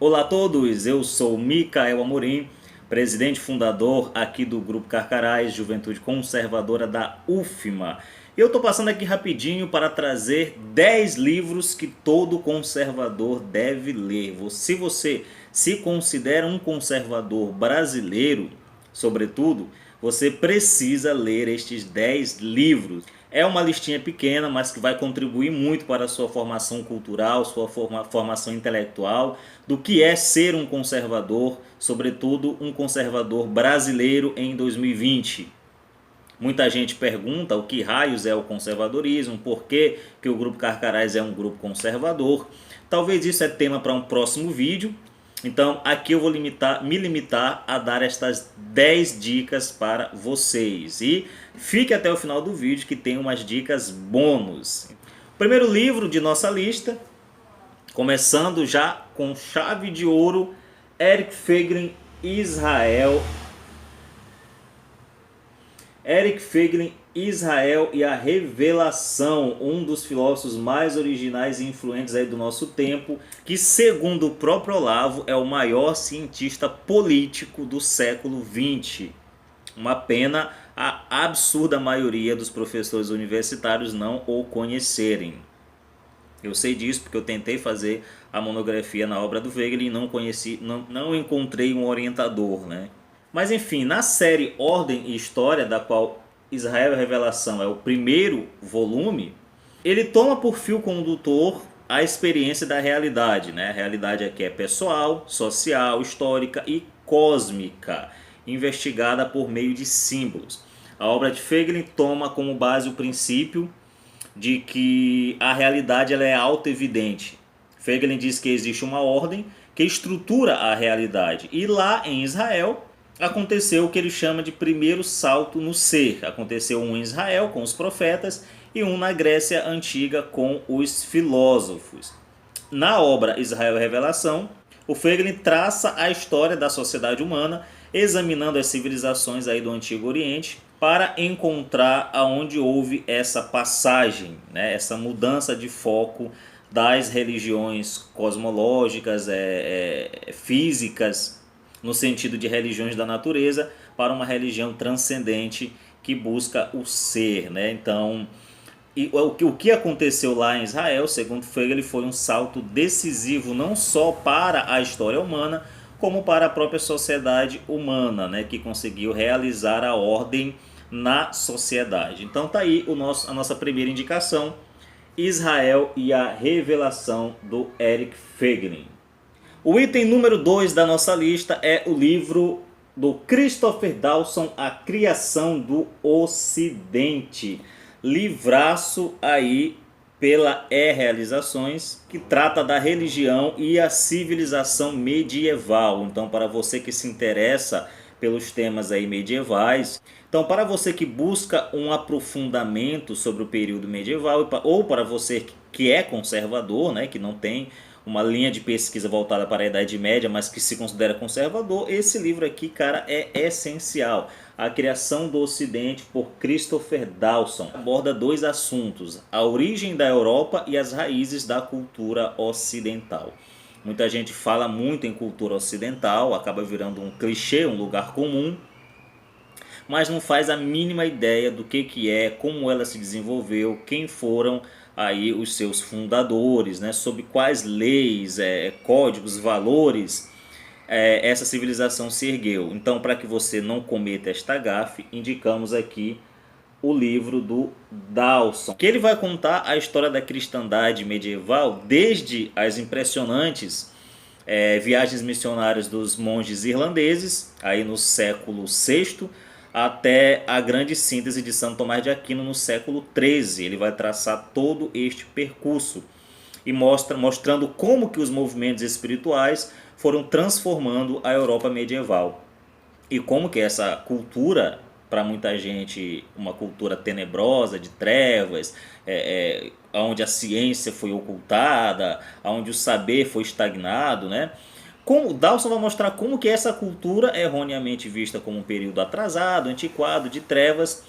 Olá a todos, eu sou Micael Amorim, presidente fundador aqui do Grupo Carcarás, Juventude Conservadora da UFMA. Eu estou passando aqui rapidinho para trazer 10 livros que todo conservador deve ler. Se você se considera um conservador brasileiro, sobretudo, você precisa ler estes 10 livros. É uma listinha pequena, mas que vai contribuir muito para a sua formação cultural, sua formação intelectual, do que é ser um conservador, sobretudo um conservador brasileiro em 2020. Muita gente pergunta o que raios é o conservadorismo, por que o Grupo Carcarás é um grupo conservador. Talvez isso é tema para um próximo vídeo. Então aqui eu vou me limitar a dar estas 10 dicas para vocês. E fique até o final do vídeo que tem umas dicas bônus. O primeiro livro de nossa lista, começando já com chave de ouro, Eric Feiglin, Israel e a Revelação, um dos filósofos mais originais e influentes aí do nosso tempo, que segundo o próprio Olavo é o maior cientista político do século XX. Uma pena a absurda maioria dos professores universitários não o conhecerem. Eu sei disso porque eu tentei fazer a monografia na obra do Feiglin e não encontrei um orientador, né? Mas enfim, na série Ordem e História, da qual Israel e a Revelação é o primeiro volume, ele toma por fio condutor a experiência da realidade, né? A realidade aqui é pessoal, social, histórica e cósmica, investigada por meio de símbolos. A obra de Feiglin toma como base o princípio de que a realidade ela é auto-evidente. Feiglin diz que existe uma ordem que estrutura a realidade. E lá em Israel aconteceu o que ele chama de primeiro salto no ser. Aconteceu um em Israel com os profetas e um na Grécia Antiga com os filósofos. Na obra Israel e Revelação, o Feiglin traça a história da sociedade humana, examinando as civilizações aí do Antigo Oriente, para encontrar aonde houve essa passagem, né, essa mudança de foco das religiões cosmológicas, físicas, no sentido de religiões da natureza, para uma religião transcendente que busca o ser, né? Então, o que aconteceu lá em Israel, segundo Feiglin, foi um salto decisivo não só para a história humana, como para a própria sociedade humana, né? Que conseguiu realizar a ordem na sociedade. Então tá aí a nossa primeira indicação, Israel e a Revelação, do Eric Feiglin. O item número 2 da nossa lista é o livro do Christopher Dawson, A Criação do Ocidente. Livraço aí pela E-Realizações, que trata da religião e a civilização medieval. Então, para você que se interessa pelos temas aí medievais, então para você que busca um aprofundamento sobre o período medieval, ou para você que é conservador, né, que não tem uma linha de pesquisa voltada para a Idade Média, mas que se considera conservador, esse livro aqui, cara, é essencial. A Criação do Ocidente, por Christopher Dawson, aborda dois assuntos: a origem da Europa e as raízes da cultura ocidental. Muita gente fala muito em cultura ocidental, acaba virando um clichê, um lugar comum, mas não faz a mínima ideia do que é, como ela se desenvolveu, quem foram aí os seus fundadores, né, sob quais leis, códigos, valores essa civilização se ergueu. Então, para que você não cometa esta gafe, indicamos aqui o livro do Dawson, que ele vai contar a história da cristandade medieval, desde as impressionantes viagens missionárias dos monges irlandeses, aí no século VI, até a grande síntese de Santo Tomás de Aquino no século XIII. Ele vai traçar todo este percurso e mostrando como que os movimentos espirituais foram transformando a Europa medieval. E como que essa cultura, para muita gente, uma cultura tenebrosa, de trevas, onde a ciência foi ocultada, onde o saber foi estagnado, né? Como Dawson vai mostrar como que essa cultura, erroneamente vista como um período atrasado, antiquado, de trevas,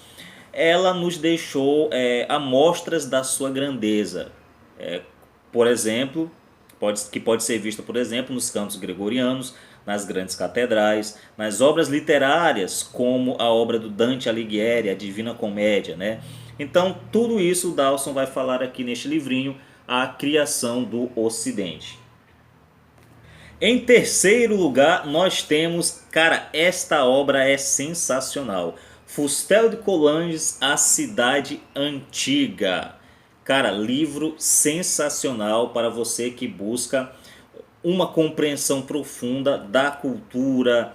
ela nos deixou amostras da sua grandeza. Por exemplo, que pode ser vista, por exemplo, nos cantos gregorianos, nas grandes catedrais, nas obras literárias, como a obra do Dante Alighieri, a Divina Comédia, né? Então, tudo isso o Dawson vai falar aqui neste livrinho, A Criação do Ocidente. Em terceiro lugar, nós temos, cara, esta obra é sensacional. Fustel de Coulanges, A Cidade Antiga. Cara, livro sensacional para você que busca uma compreensão profunda da cultura,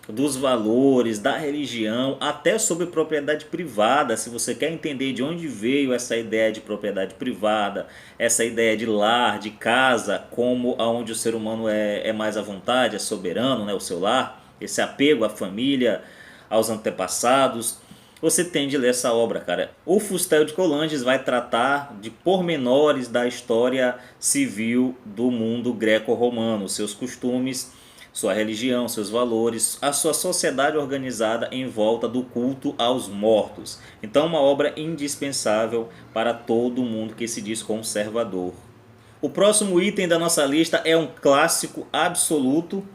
dos valores, da religião, até sobre propriedade privada. Se você quer entender de onde veio essa ideia de propriedade privada, essa ideia de lar, de casa, como aonde o ser humano é mais à vontade, é soberano, né, o seu lar, esse apego à família, aos antepassados, você tem de ler essa obra, cara. O Fustel de Coulanges vai tratar de pormenores da história civil do mundo greco-romano, seus costumes, sua religião, seus valores, a sua sociedade organizada em volta do culto aos mortos. Então, uma obra indispensável para todo mundo que se diz conservador. O próximo item da nossa lista é um clássico absoluto,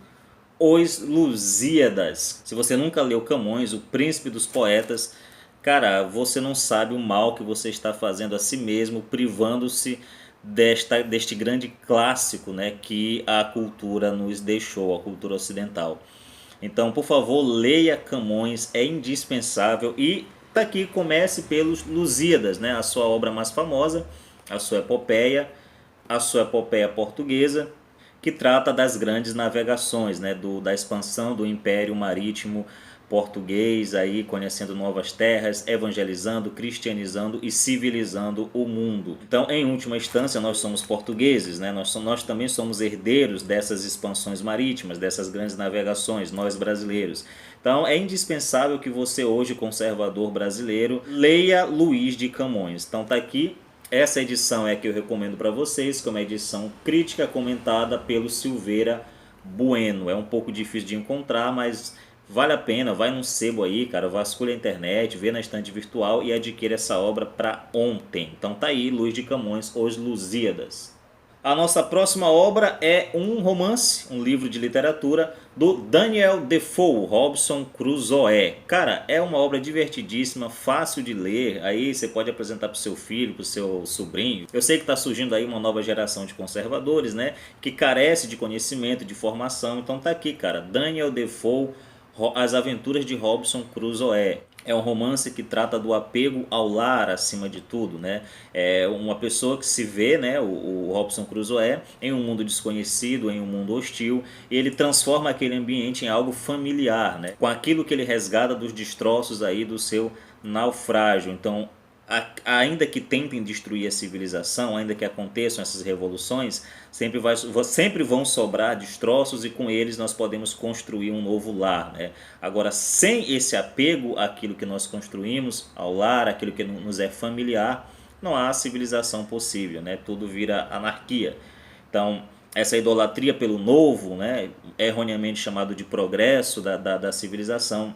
Os Lusíadas. Se você nunca leu Camões, o príncipe dos poetas, cara, você não sabe o mal que você está fazendo a si mesmo, privando-se deste grande clássico, né, que a cultura nos deixou, a cultura ocidental. Então, por favor, leia Camões, é indispensável. E tá aqui, comece pelos Lusíadas, né, a sua obra mais famosa, a sua epopeia portuguesa, que trata das grandes navegações, né, da expansão do Império Marítimo português, aí conhecendo novas terras, evangelizando, cristianizando e civilizando o mundo. Então, em última instância, nós somos portugueses, né? Nós também somos herdeiros dessas expansões marítimas, dessas grandes navegações, nós brasileiros. Então, é indispensável que você hoje, conservador brasileiro, leia Luís de Camões. Então, tá aqui. Essa edição é a que eu recomendo para vocês, como é edição crítica comentada pelo Silveira Bueno. É um pouco difícil de encontrar, mas vale a pena. Vai num sebo aí, cara, vasculha a internet, vê na estante virtual e adquire essa obra para ontem. Então tá aí, Luís de Camões, Os Lusíadas. A nossa próxima obra é um romance, um livro de literatura do Daniel Defoe, Robinson Crusoe. Cara, é uma obra divertidíssima, fácil de ler. Aí você pode apresentar para o seu filho, para o seu sobrinho. Eu sei que está surgindo aí uma nova geração de conservadores, né, que carece de conhecimento, de formação. Então tá aqui, cara, Daniel Defoe, As Aventuras de Robinson Crusoe. É um romance que trata do apego ao lar acima de tudo, né? É uma pessoa que se vê, né, o Robinson Crusoe, em um mundo desconhecido, em um mundo hostil, e ele transforma aquele ambiente em algo familiar, né? Com aquilo que ele resgata dos destroços aí do seu naufrágio. Então, ainda que tentem destruir a civilização, ainda que aconteçam essas revoluções, sempre vão sobrar destroços e com eles nós podemos construir um novo lar, né? Agora, sem esse apego àquilo que nós construímos, ao lar, aquilo que nos é familiar, não há civilização possível, né? Tudo vira anarquia. Então, essa idolatria pelo novo, né, erroneamente chamado de progresso da civilização,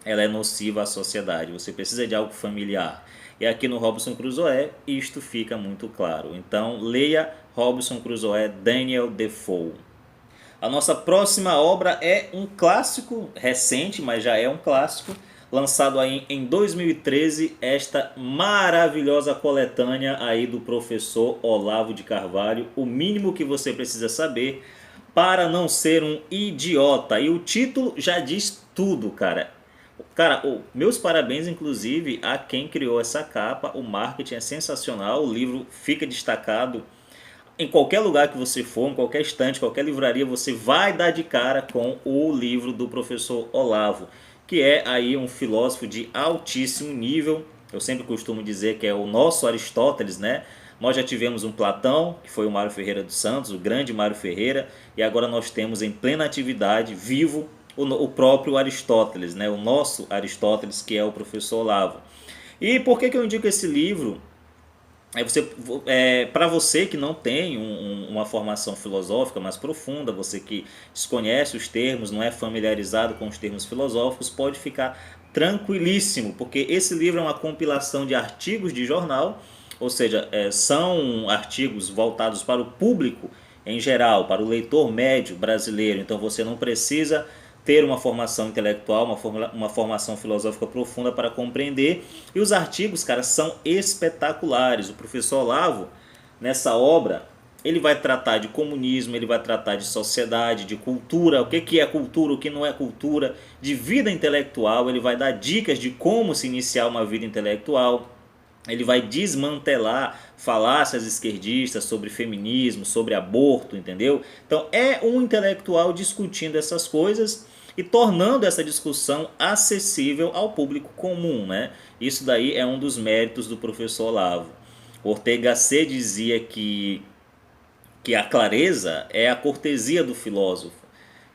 ela é nociva à sociedade. Você precisa de algo familiar. E aqui no Robinson Crusoe isto fica muito claro. Então leia Robinson Crusoe, Daniel Defoe. A nossa próxima obra é um clássico recente, mas já é um clássico, lançado aí em 2013, esta maravilhosa coletânea aí do professor Olavo de Carvalho, O Mínimo que Você Precisa Saber para Não Ser um Idiota. E o título já diz tudo, cara. Cara, meus parabéns inclusive a quem criou essa capa, o marketing é sensacional, o livro fica destacado em qualquer lugar que você for, em qualquer estante, qualquer livraria, você vai dar de cara com o livro do professor Olavo, que é aí um filósofo de altíssimo nível. Eu sempre costumo dizer que é o nosso Aristóteles, né? Nós já tivemos um Platão, que foi o Mário Ferreira dos Santos, o grande Mário Ferreira, e agora nós temos em plena atividade, vivo, o próprio Aristóteles, né? O nosso Aristóteles, que é o professor Olavo. E por que eu indico esse livro? Para você que não tem uma formação filosófica mais profunda, você que desconhece os termos, não é familiarizado com os termos filosóficos, pode ficar tranquilíssimo, porque esse livro é uma compilação de artigos de jornal, ou seja, são artigos voltados para o público em geral, para o leitor médio brasileiro. Então você não precisa ter uma formação intelectual, uma formação filosófica profunda para compreender. E os artigos, cara, são espetaculares. O professor Olavo, nessa obra, ele vai tratar de comunismo, ele vai tratar de sociedade, de cultura, o que é cultura, o que não é cultura, de vida intelectual, ele vai dar dicas de como se iniciar uma vida intelectual. Ele vai desmantelar falácias esquerdistas sobre feminismo, sobre aborto, entendeu? Então é um intelectual discutindo essas coisas e tornando essa discussão acessível ao público comum, né? Isso daí é um dos méritos do professor Olavo. Ortega C dizia que a clareza é a cortesia do filósofo.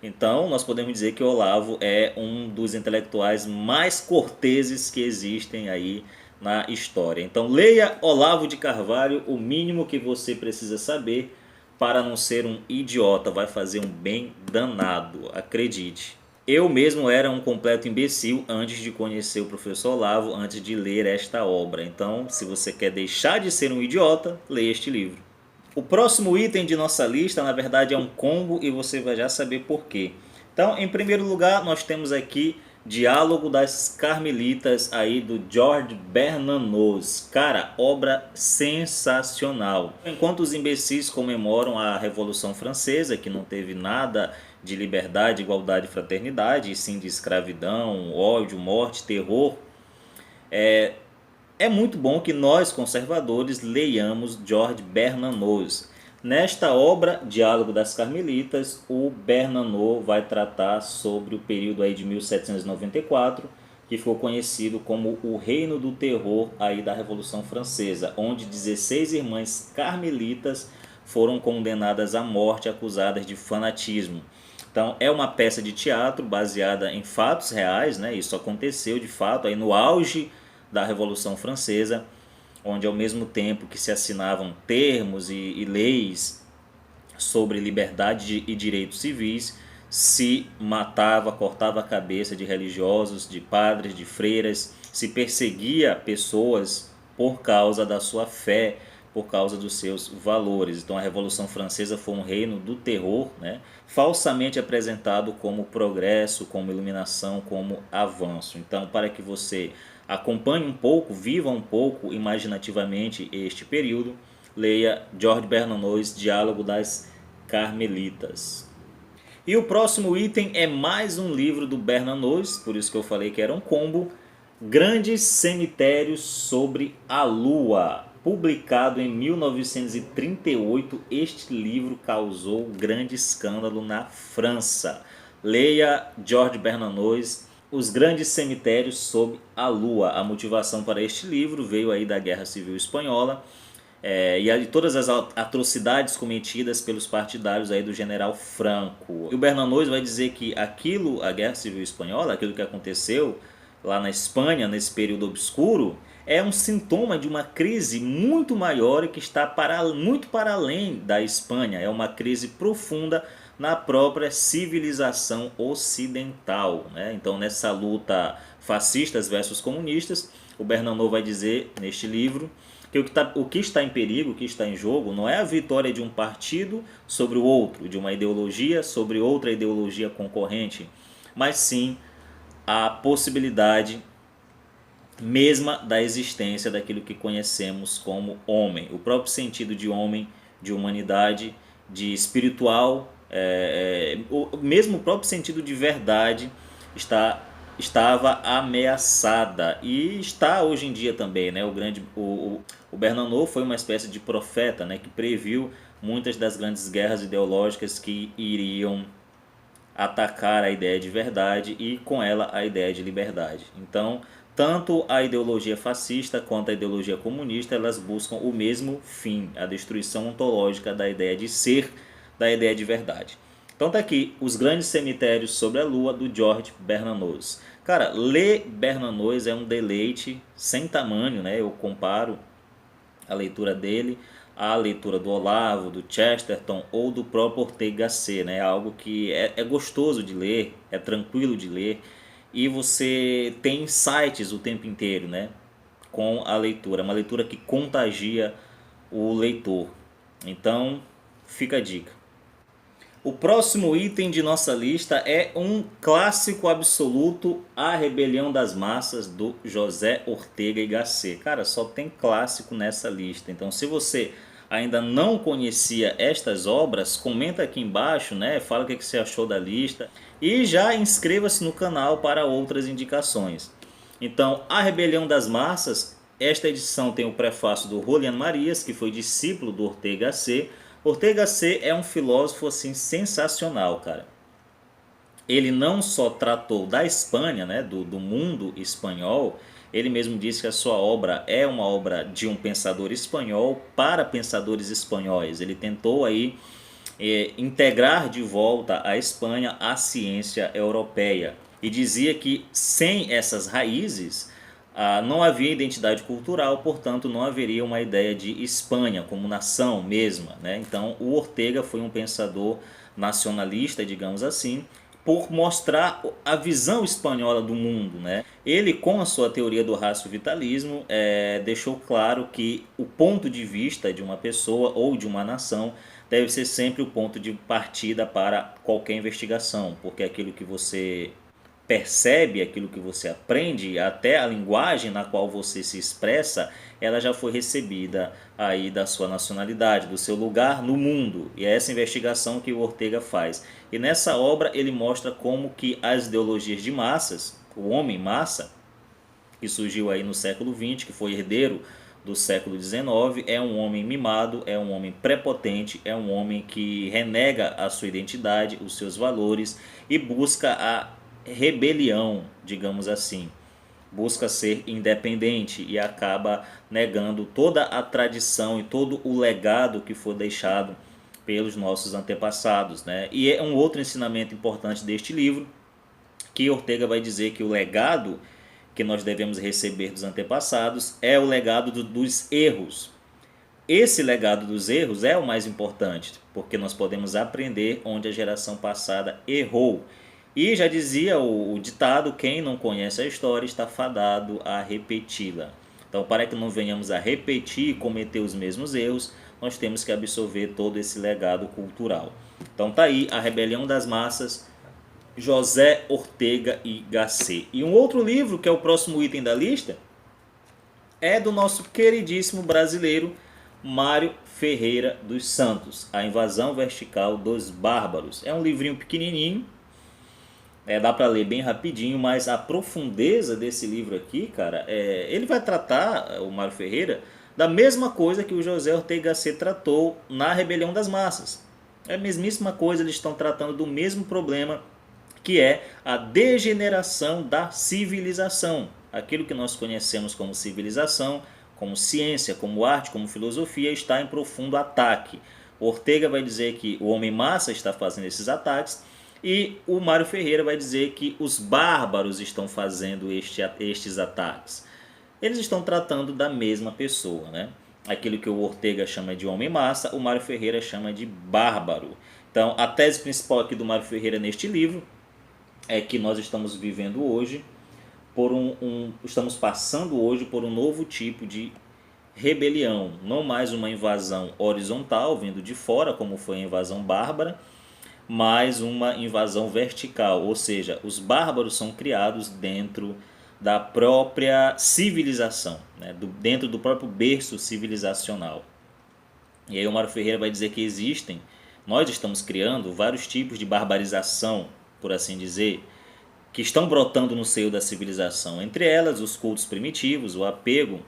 Então, nós podemos dizer que Olavo é um dos intelectuais mais corteses que existem aí na história. Então, leia Olavo de Carvalho, o mínimo que você precisa saber para não ser um idiota. Vai fazer um bem danado, acredite. Eu mesmo era um completo imbecil antes de conhecer o professor Olavo, antes de ler esta obra. Então, se você quer deixar de ser um idiota, leia este livro. O próximo item de nossa lista, na verdade, é um combo e você vai já saber por quê. Então, em primeiro lugar, nós temos aqui Diálogo das Carmelitas aí do George Bernanos. Cara, obra sensacional. Enquanto os imbecis comemoram a Revolução Francesa, que não teve nada de liberdade, igualdade e fraternidade, e sim de escravidão, ódio, morte, terror, é muito bom que nós, conservadores, leiamos George Bernanos. Nesta obra, Diálogo das Carmelitas, o Bernanos vai tratar sobre o período aí de 1794, que ficou conhecido como o Reino do Terror aí da Revolução Francesa, onde 16 irmãs carmelitas foram condenadas à morte acusadas de fanatismo. Então é uma peça de teatro baseada em fatos reais, né? Isso aconteceu de fato aí no auge da Revolução Francesa, onde ao mesmo tempo que se assinavam termos e leis sobre liberdade e direitos civis, se matava, cortava a cabeça de religiosos, de padres, de freiras, se perseguia pessoas por causa da sua fé, por causa dos seus valores. Então a Revolução Francesa foi um reino do terror, né? Falsamente apresentado como progresso, como iluminação, como avanço. Então, para que você acompanhe um pouco, viva um pouco imaginativamente este período, leia George Bernanos, Diálogo das Carmelitas. E o próximo item é mais um livro do Bernanos, por isso que eu falei que era um combo, Grandes Cemitérios sobre a Lua. Publicado em 1938, este livro causou grande escândalo na França. Leia George Bernanos, Os Grandes Cemitérios sob a Lua. A motivação para este livro veio aí da Guerra Civil Espanhola e de todas as atrocidades cometidas pelos partidários aí do General Franco. E o Bernanos vai dizer que a Guerra Civil Espanhola, aquilo que aconteceu lá na Espanha, nesse período obscuro, é um sintoma de uma crise muito maior e que está muito para além da Espanha. É uma crise profunda na própria civilização ocidental, né? Então, nessa luta fascistas versus comunistas, o Bernanos vai dizer neste livro que o que está em perigo, o que está em jogo, não é a vitória de um partido sobre o outro, de uma ideologia sobre outra ideologia concorrente, mas sim a possibilidade mesma da existência daquilo que conhecemos como homem. O próprio sentido de homem, de humanidade, de espiritual, mesmo o próprio sentido de verdade estava ameaçada e está hoje em dia também, né? O Bernanos foi uma espécie de profeta, né, que previu muitas das grandes guerras ideológicas que iriam atacar a ideia de verdade e com ela a ideia de liberdade. Então, tanto a ideologia fascista quanto a ideologia comunista, elas buscam o mesmo fim, a destruição ontológica da ideia de ser, da ideia de verdade. Então tá aqui, Os Grandes Cemitérios sobre a Lua, do George Bernanos. Cara, ler Bernanos é um deleite sem tamanho, né? Eu comparo a leitura dele à leitura do Olavo, do Chesterton ou do próprio Ortega C, né? Algo que é gostoso de ler, é tranquilo de ler e você tem insights o tempo inteiro, né? Com a leitura, uma leitura que contagia o leitor. Então, fica a dica. O próximo item de nossa lista é um clássico absoluto, A Rebelião das Massas, do José Ortega y Gasset. Cara, só tem clássico nessa lista. Então, se você ainda não conhecia estas obras, comenta aqui embaixo, né? Fala o que você achou da lista e já inscreva-se no canal para outras indicações. Então, A Rebelião das Massas, esta edição tem o prefácio do Julián Marías, que foi discípulo do Ortega y Gasset. Ortega y Gasset é um filósofo assim sensacional, cara. Ele não só tratou da Espanha, né, do mundo espanhol, ele mesmo disse que a sua obra é uma obra de um pensador espanhol para pensadores espanhóis. Ele tentou aí integrar de volta a Espanha à ciência europeia e dizia que sem essas raízes não havia identidade cultural, portanto não haveria uma ideia de Espanha como nação mesma, né? Então o Ortega foi um pensador nacionalista, digamos assim, por mostrar a visão espanhola do mundo, né? Ele, com a sua teoria do racio-vitalismo, deixou claro que o ponto de vista de uma pessoa ou de uma nação deve ser sempre o ponto de partida para qualquer investigação, porque aquilo que você percebe, aquilo que você aprende, até a linguagem na qual você se expressa, ela já foi recebida aí da sua nacionalidade, do seu lugar no mundo. E é essa investigação que o Ortega faz. E nessa obra ele mostra como que as ideologias de massas, o homem massa, que surgiu aí no século XX, que foi herdeiro do século XIX, é um homem mimado, é um homem prepotente, é um homem que renega a sua identidade, os seus valores e busca a rebelião, digamos assim. Busca ser independente e acaba negando toda a tradição e todo o legado que foi deixado pelos nossos antepassados, né? E é um outro ensinamento importante deste livro, que Ortega vai dizer que o legado que nós devemos receber dos antepassados é o legado dos erros. Esse legado dos erros é o mais importante, porque nós podemos aprender onde a geração passada errou. E já dizia o ditado, quem não conhece a história está fadado a repeti-la. Então, para que não venhamos a repetir e cometer os mesmos erros, nós temos que absorver todo esse legado cultural. Então tá aí A Rebelião das Massas, José Ortega y Gasset. E um outro livro, que é o próximo item da lista, é do nosso queridíssimo brasileiro Mário Ferreira dos Santos, A Invasão Vertical dos Bárbaros. É um livrinho pequenininho, dá para ler bem rapidinho, mas a profundeza desse livro aqui, cara, ele vai tratar, o Mário Ferreira, da mesma coisa que o José Ortega y Gasset tratou na Rebelião das Massas. É a mesmíssima coisa, eles estão tratando do mesmo problema, que é a degeneração da civilização. Aquilo que nós conhecemos como civilização, como ciência, como arte, como filosofia, está em profundo ataque. Ortega vai dizer que o homem massa está fazendo esses ataques, e o Mário Ferreira vai dizer que os bárbaros estão fazendo estes ataques. Eles estão tratando da mesma pessoa, né? Aquilo que o Ortega chama de homem massa, o Mário Ferreira chama de bárbaro. Então, a tese principal aqui do Mário Ferreira neste livro é que nós estamos vivendo hoje estamos passando hoje por um novo tipo de rebelião, não mais uma invasão horizontal vindo de fora, como foi a invasão bárbara, mas uma invasão vertical, ou seja, os bárbaros são criados dentro da própria civilização, né? Dentro do próprio berço civilizacional. E aí o Mário Ferreira vai dizer que nós estamos criando vários tipos de barbarização, por assim dizer, que estão brotando no seio da civilização. Entre elas, os cultos primitivos, o apego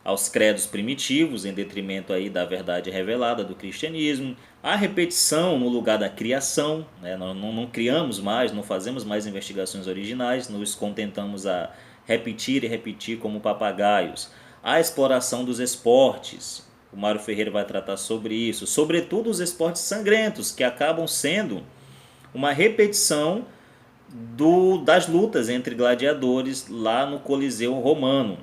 aos credos primitivos, em detrimento aí da verdade revelada do cristianismo, a repetição no lugar da criação, né? Nós não criamos mais, não fazemos mais investigações originais, nos contentamos a repetir e repetir como papagaios. A exploração dos esportes, o Mário Ferreira vai tratar sobre isso, sobretudo os esportes sangrentos, que acabam sendo uma repetição das lutas entre gladiadores lá no Coliseu Romano.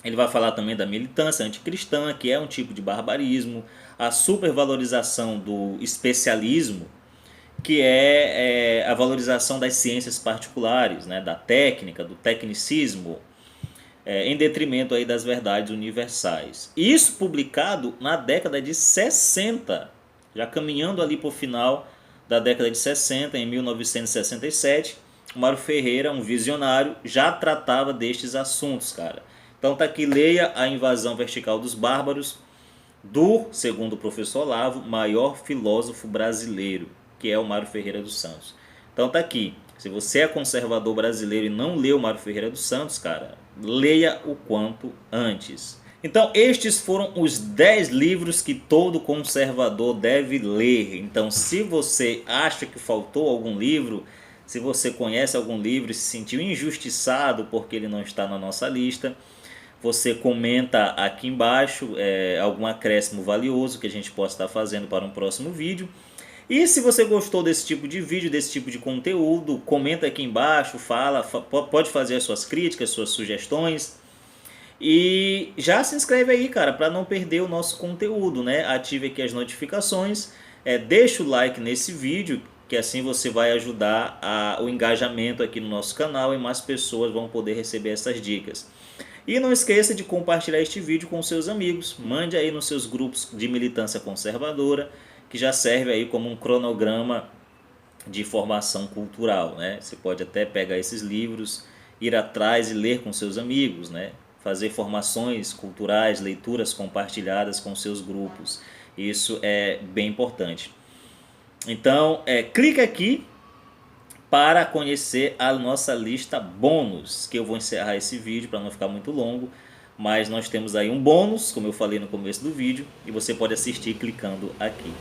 Ele vai falar também da militância anticristã, que é um tipo de barbarismo, a supervalorização do especialismo, que é a valorização das ciências particulares, né, da técnica, do tecnicismo, em detrimento aí das verdades universais. Isso publicado na década de 60, já caminhando ali para o final da década de 60, em 1967, o Mário Ferreira, um visionário, já tratava destes assuntos, cara. Então tá aqui, leia A Invasão Vertical dos Bárbaros, do, segundo o professor Olavo, maior filósofo brasileiro, que é o Mário Ferreira dos Santos. Então tá aqui, se você é conservador brasileiro e não leu Mário Ferreira dos Santos, cara, leia o quanto antes. Então estes foram os 10 livros que todo conservador deve ler. Então se você acha que faltou algum livro, se você conhece algum livro e se sentiu injustiçado porque ele não está na nossa lista, você comenta aqui embaixo algum acréscimo valioso que a gente possa estar fazendo para um próximo vídeo. E se você gostou desse tipo de vídeo, desse tipo de conteúdo, comenta aqui embaixo, pode fazer as suas críticas, suas sugestões. E já se inscreve aí, cara, para não perder o nosso conteúdo, né? Ative aqui as notificações, deixa o like nesse vídeo, que assim você vai ajudar o engajamento aqui no nosso canal e mais pessoas vão poder receber essas dicas. E não esqueça de compartilhar este vídeo com seus amigos, mande aí nos seus grupos de militância conservadora, que já serve aí como um cronograma de formação cultural, né? Você pode até pegar esses livros, ir atrás e ler com seus amigos, né? Fazer formações culturais, leituras compartilhadas com seus grupos. Isso é bem importante. Então, clica aqui para conhecer a nossa lista bônus, que eu vou encerrar esse vídeo para não ficar muito longo, mas nós temos aí um bônus, como eu falei no começo do vídeo, e você pode assistir clicando aqui.